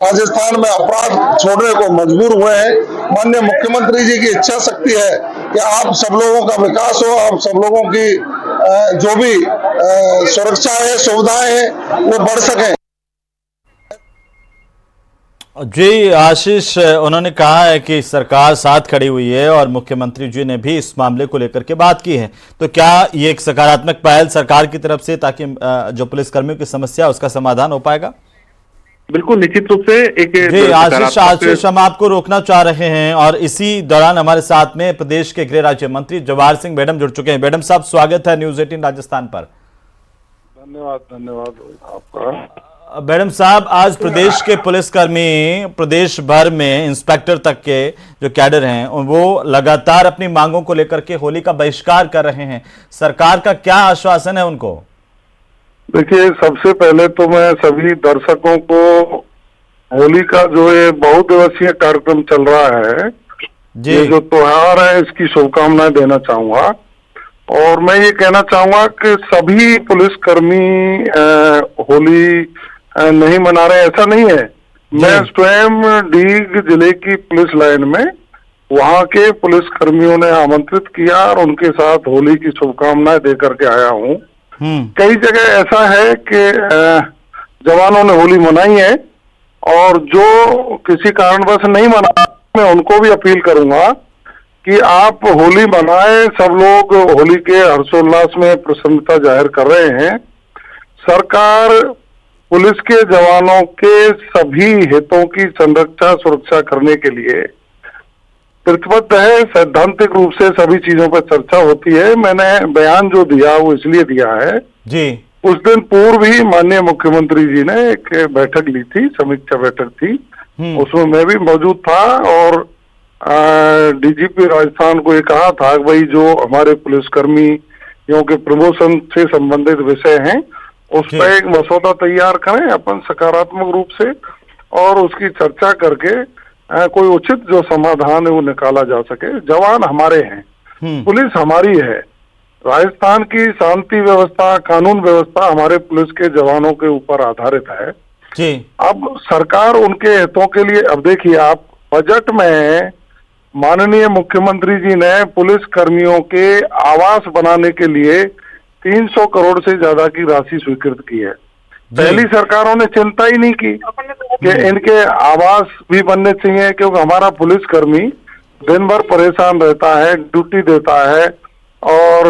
राजस्थान में अपराध छोड़ने को मजबूर हुए हैं। माननीय मुख्यमंत्री जी की इच्छा शक्ति है कि आप सब लोगों का विकास हो, आप सब लोगों की जो भी सुरक्षा है, सुविधाएं हैं, वो बढ़ सकें। जी आशीष, उन्होंने कहा है कि सरकार साथ खड़ी हुई है और मुख्यमंत्री जी ने भी इस मामले को लेकर के बात की है। तो क्या ये एक सकारात्मक पहल सरकार की तरफ से, ताकि जो पुलिसकर्मियों की समस्या उसका समाधान हो पाएगा? बिल्कुल, निश्चित रूप से एक जी आशीष, हम आपको रोकना चाह रहे हैं और इसी दौरान हमारे साथ में प्रदेश के गृह राज्य मंत्री जवाहर सिंह मैडम जुड़ चुके हैं। मैडम साहब, स्वागत है न्यूज 18 राजस्थान पर। धन्यवाद आपका। मैडम साहब, आज प्रदेश के पुलिसकर्मी प्रदेश भर में इंस्पेक्टर तक के जो कैडर हैं वो लगातार अपनी मांगों को लेकर के होली का बहिष्कार कर रहे हैं। सरकार का क्या आश्वासन है उनको? देखिए, सबसे पहले तो मैं सभी दर्शकों को होली का जो ये बहुदिवसीय कार्यक्रम चल रहा है, ये जो त्योहार है, इसकी शुभकामनाएं देना चाहूंगा। और मैं ये कहना चाहूंगा कि सभी पुलिसकर्मी होली नहीं मना रहे, ऐसा नहीं है। मैं स्वयं डीग जिले की पुलिस लाइन में वहां के पुलिसकर्मियों ने आमंत्रित किया और उनके साथ होली की शुभकामनाएं दे करके आया हूँ। कई जगह ऐसा है कि जवानों ने होली मनाई है और जो किसी कारणवश नहीं मना, मैं उनको भी अपील करूंगा कि आप होली मनाएं। सब लोग होली के हर्षोल्लास में प्रसन्नता जाहिर कर रहे हैं। सरकार पुलिस के जवानों के सभी हितों की संरक्षा सुरक्षा करने के लिए प्रतिबद्ध है। सैद्धांतिक रूप से सभी चीजों पर चर्चा होती है। मैंने बयान जो दिया वो इसलिए दिया है जी, कुछ दिन पूर्व ही माननीय मुख्यमंत्री जी ने एक बैठक ली थी, समीक्षा बैठक थी, उसमें मैं भी मौजूद था और डीजीपी राजस्थान को ये कहा था कि भाई जो हमारे पुलिसकर्मियों के प्रमोशन से संबंधित विषय हैं उस पर एक मसौदा तैयार करें अपन सकारात्मक रूप से और उसकी चर्चा करके कोई उचित जो समाधान है वो निकाला जा सके। जवान हमारे हैं, पुलिस हमारी है। राजस्थान की शांति व्यवस्था, कानून व्यवस्था हमारे पुलिस के जवानों के ऊपर आधारित है जी। अब सरकार उनके हितों के लिए, अब देखिए आप, बजट में माननीय मुख्यमंत्री जी ने पुलिस कर्मियों के आवास बनाने के लिए 300 करोड़ से ज्यादा की राशि स्वीकृत की है। पहली सरकारों ने चिंता ही नहीं की कि इनके आवास भी बनने चाहिए, क्योंकि हमारा पुलिसकर्मी दिन भर परेशान रहता है, ड्यूटी देता है और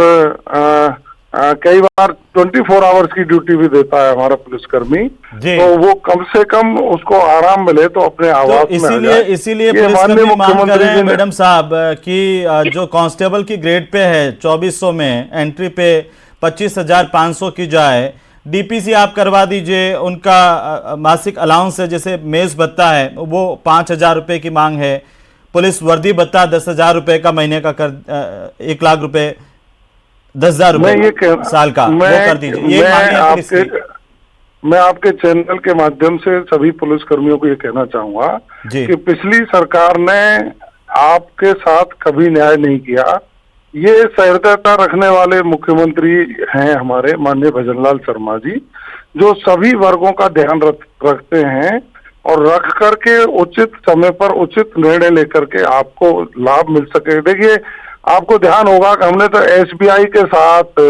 कई बार 24 आवर्स की ड्यूटी भी देता है हमारा पुलिसकर्मी, तो वो कम से कम उसको आराम मिले तो अपने आवास में आ जाए। इसीलिए पुलिसकर्मी मांग कर रहे हैं मैडम साहब कि जो कांस्टेबल की ग्रेड पे है 2400 में एंट्री पे 25,500 की जाए। डीपीसी आप करवा दीजिए, उनका मासिक अलाउंस है, जैसे मेज भत्ता है वो 5,000 रुपए की मांग है, पुलिस वर्दी भत्ता 10,000 रुपए का महीने का कर 1 लाख रुपए 10,000 रुपए साल का, वो कर दीजिए। मैं आपके चैनल के माध्यम से सभी पुलिसकर्मियों को ये कहना चाहूंगा कि पिछली सरकार ने आपके साथ कभी न्याय नहीं किया। ये सहृदयता रखने वाले मुख्यमंत्री हैं हमारे माननीय भजनलाल शर्मा जी, जो सभी वर्गों का ध्यान रखते हैं और रख करके उचित समय पर उचित निर्णय लेकर के आपको लाभ मिल सके। देखिए, आपको ध्यान होगा कि हमने तो एसबीआई के साथ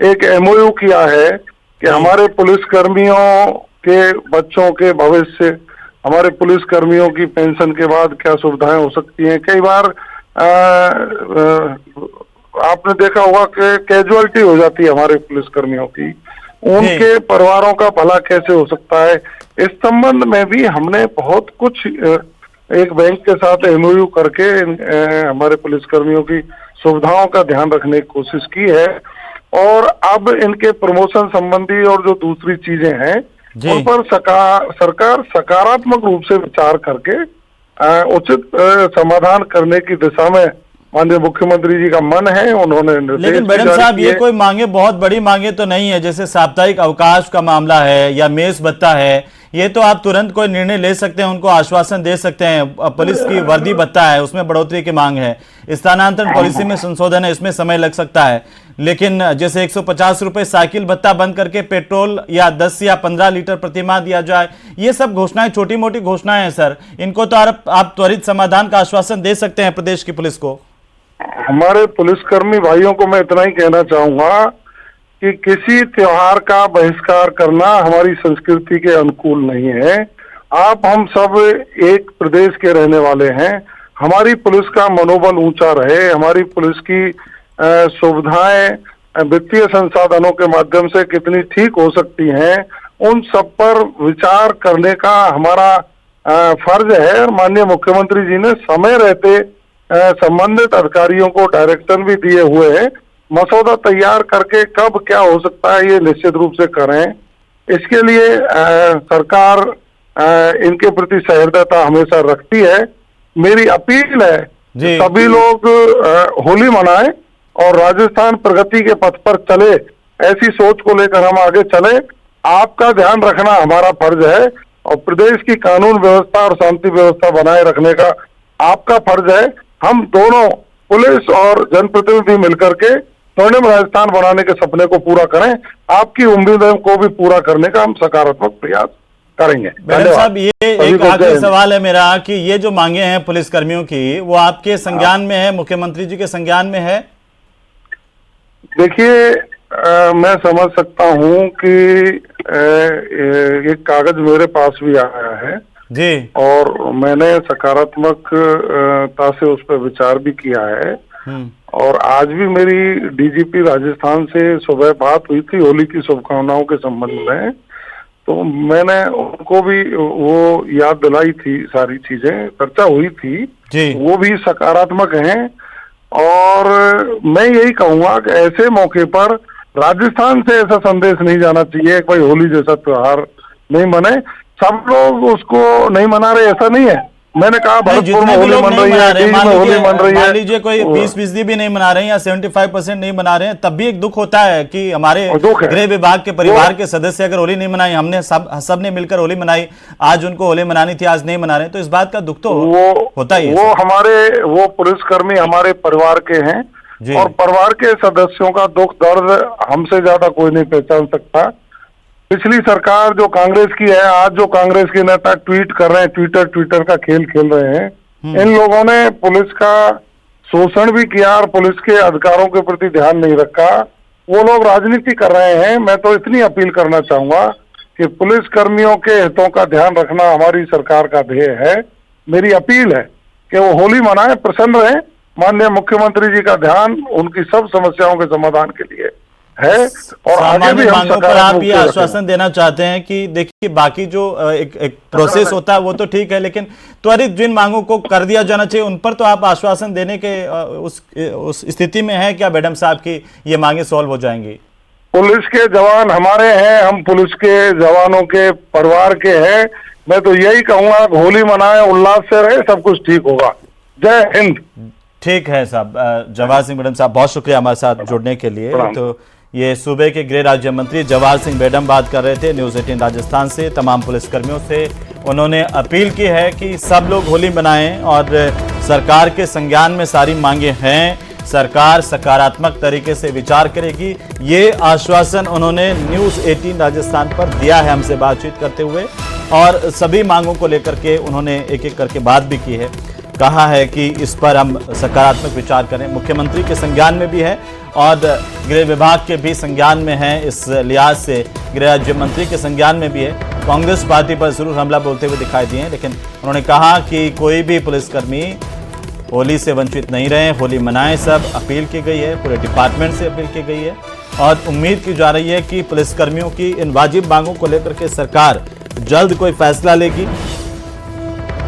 एक एमओयू किया है कि हमारे पुलिसकर्मियों के बच्चों के भविष्य, हमारे पुलिसकर्मियों की पेंशन के बाद क्या सुविधाएं हो सकती हैं। कई बार आपने देखा होगा कि कैजुअलिटी हो जाती है हमारे पुलिसकर्मियों की, उनके परिवारों का भला कैसे हो सकता है। इस संबंध में भी हमने बहुत कुछ एक बैंक के साथ एमओयू करके हमारे पुलिसकर्मियों की सुविधाओं का ध्यान रखने की कोशिश की है और अब इनके प्रमोशन संबंधी और जो दूसरी चीजें हैं उन पर सरकार सकारात्मक रूप से विचार करके उचित समाधान करने की दिशा में माननीय मुख्यमंत्री जी का मन है। उन्होंने लेकिन मैडम साहब, ये कोई मांगे बहुत बड़ी मांगे तो नहीं है, जैसे साप्ताहिक अवकाश का मामला है या मेस भत्ता है ये तो आप तुरंत कोई निर्णय ले सकते हैं, उनको आश्वासन दे सकते हैं। पुलिस की वर्दी भत्ता है, उसमें बढ़ोतरी की मांग है, स्थानांतरण पॉलिसी में संशोधन है, इसमें समय लग सकता है। लेकिन जैसे 150 रुपए साइकिल भत्ता बंद करके पेट्रोल या 10 या 15 लीटर प्रतिमाह दिया जाए, ये सब घोषणाएं छोटी मोटी घोषणाएं हैं सर, इनको तो आप त्वरित समाधान का आश्वासन दे सकते हैं प्रदेश की पुलिस को। हमारे पुलिसकर्मी भाइयों को मैं इतना ही कहना चाहूंगा कि किसी त्योहार का बहिष्कार करना हमारी संस्कृति के अनुकूल नहीं है। आप हम सब एक प्रदेश के रहने वाले हैं, हमारी पुलिस का मनोबल ऊंचा रहे, हमारी पुलिस की सुविधाएं वित्तीय संसाधनों के माध्यम से कितनी ठीक हो सकती हैं, उन सब पर विचार करने का हमारा फर्ज है। और माननीय मुख्यमंत्री जी ने समय रहते संबंधित अधिकारियों को डायरेक्शन भी दिए हुए हैं, मसौदा तैयार करके कब क्या हो सकता है ये निश्चित रूप से करें। इसके लिए सरकार इनके प्रति सहृदयता हमेशा रखती है। मेरी अपील है सभी लोग होली मनाएं और राजस्थान प्रगति के पथ पर चले, ऐसी सोच को लेकर हम आगे चले। आपका ध्यान रखना हमारा फर्ज है और प्रदेश की कानून व्यवस्था और शांति व्यवस्था बनाए रखने का आपका फर्ज है। हम दोनों पुलिस और जनप्रतिनिधि मिलकर के स्वर्णिम राजस्थान बनाने के सपने को पूरा करें। आपकी उम्मीदों को भी पूरा करने का हम सकारात्मक प्रयास करेंगे। मैडम साहब, ये एक आखिरी सवाल है मेरा कि ये जो मांगे हैं पुलिसकर्मियों की, वो आपके संज्ञान में है, मुख्यमंत्री जी के संज्ञान में है? देखिए, मैं समझ सकता हूं कि एक कागज मेरे पास भी आया है जी, और मैंने सकारात्मकता से उस पर विचार भी किया है। और आज भी मेरी डीजीपी राजस्थान से सुबह बात हुई थी होली की शुभकामनाओं के संबंध में, तो मैंने उनको भी वो याद दिलाई थी, सारी चीजें चर्चा हुई थी जी। वो भी सकारात्मक हैं और मैं यही कहूंगा कि ऐसे मौके पर राजस्थान से ऐसा संदेश नहीं जाना चाहिए कि भाई होली जैसा त्योहार नहीं मने। सब लोग उसको नहीं मना रहे ऐसा नहीं है। मैंने कहा भरतपुर में होली मन रही है, मान लीजिए कोई 20% भी नहीं मना रहे हैं या 75% नहीं मना रहे हैं, तब भी एक दुख होता है कि हमारे गृह विभाग के परिवार के सदस्य अगर होली नहीं मनाई, हमने सबने मिलकर होली मनाई, आज उनको होली मनानी थी, आज नहीं मना रहे, तो इस बात का दुख तो होता ही है। वो पुलिसकर्मी हमारे परिवार के हैं और परिवार के सदस्यों का दुख दर्द हमसे ज्यादा कोई नहीं पहचान सकता। पिछली सरकार जो कांग्रेस की है, आज जो कांग्रेस के नेता ट्वीट कर रहे हैं, ट्विटर का खेल खेल रहे हैं, इन लोगों ने पुलिस का शोषण भी किया और पुलिस के अधिकारों के प्रति ध्यान नहीं रखा। वो लोग राजनीति कर रहे हैं। मैं तो इतनी अपील करना चाहूंगा कि पुलिस कर्मियों के हितों का ध्यान रखना हमारी सरकार का ध्येय है। मेरी अपील है कि वो होली मनाएं, प्रसन्न रहें। माननीय मुख्यमंत्री जी का ध्यान उनकी सब समस्याओं के समाधान के लिए है और आगे भी हम मांगों पर आप ये आश्वासन देना चाहते हैं कि देखिए बाकी जो एक प्रोसेस होता है वो तो ठीक है, लेकिन त्वरित जिन मांगों को कर दिया जाना चाहिए उन पर तो आप आश्वासन देने के उस स्थिति में है क्या मैडम साहब की ये मांगे सॉल्व हो जाएंगी? पुलिस के जवान हमारे हैं, हम पुलिस के जवानों के परिवार के हैं। मैं तो यही कहूंगा होली मनाएं, उल्लास से रहे, सब कुछ ठीक होगा। जय हिंद। ठीक है साहब। जवाहर सिंह मैडम साहब, बहुत शुक्रिया हमारे साथ जुड़ने के लिए। तो ये सूबे के गृह राज्य मंत्री जवाहर सिंह मैडम बात कर रहे थे न्यूज़ 18 राजस्थान से। तमाम पुलिसकर्मियों से उन्होंने अपील की है कि सब लोग होली मनाएं और सरकार के संज्ञान में सारी मांगे हैं, सरकार सकारात्मक तरीके से विचार करेगी, ये आश्वासन उन्होंने न्यूज़ 18 राजस्थान पर दिया है हमसे बातचीत करते हुए। और सभी मांगों को लेकर के उन्होंने एक एक करके बात भी की है, कहा है कि इस पर हम सकारात्मक विचार करें। मुख्यमंत्री के संज्ञान में भी है और गृह विभाग के भी संज्ञान में है, इस लिहाज से गृह राज्य मंत्री के संज्ञान में भी है। कांग्रेस पार्टी पर जरूर हमला बोलते हुए दिखाई दिए, लेकिन उन्होंने कहा कि कोई भी पुलिसकर्मी होली से वंचित नहीं रहे, होली मनाएं। सब अपील की गई है, पूरे डिपार्टमेंट से अपील की गई है और उम्मीद की जा रही है कि पुलिसकर्मियों की इन वाजिब मांगों को लेकर के सरकार जल्द कोई फैसला लेगी।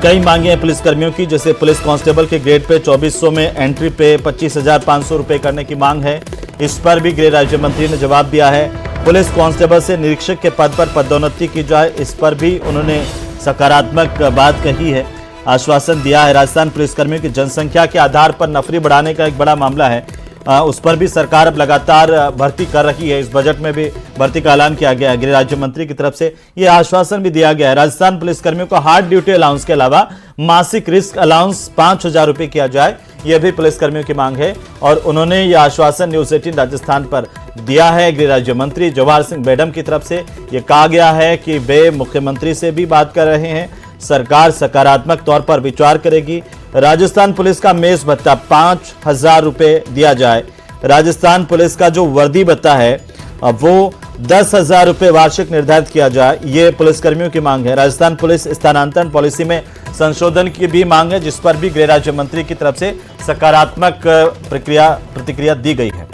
कई मांगे हैं पुलिसकर्मियों की, जैसे पुलिस कांस्टेबल के ग्रेड पे 2400 में एंट्री पे 25,500 रुपए करने की मांग है। इस पर भी गृह राज्य मंत्री ने जवाब दिया है। पुलिस कांस्टेबल से निरीक्षक के पद पर पदोन्नति की जाए, इस पर भी उन्होंने सकारात्मक बात कही है, आश्वासन दिया है। राजस्थान पुलिसकर्मियों की जनसंख्या के आधार पर नफरी बढ़ाने का एक बड़ा मामला है, उस पर भी सरकार अब लगातार भर्ती कर रही है। इस बजट में भी भर्ती का ऐलान किया गया है। गृह राज्य मंत्री की तरफ से यह आश्वासन भी दिया गया है। राजस्थान पुलिस कर्मियों को हार्ड ड्यूटी अलाउंस के अलावा मासिक रिस्क अलाउंस 5,000 रुपए किया जाए, यह भी पुलिस कर्मियों की मांग है। और उन्होंने यह आश्वासन न्यूज 18 राजस्थान पर दिया है। गृह राज्य मंत्री जवाहर सिंह बेडम की तरफ से यह कहा गया है कि वे मुख्यमंत्री से भी बात कर रहे हैं। सरकार सकारात्मक तौर पर विचार करेगी। राजस्थान पुलिस का मेस भत्ता 5,000 रुपए दिया जाए। राजस्थान पुलिस का जो वर्दी भत्ता है वो 10,000 रुपए वार्षिक निर्धारित किया जाए, ये पुलिस कर्मियों की मांग है। राजस्थान पुलिस स्थानांतरण पॉलिसी में संशोधन की भी मांग है, जिस पर भी गृह राज्य मंत्री की तरफ से सकारात्मक प्रतिक्रिया दी गई है।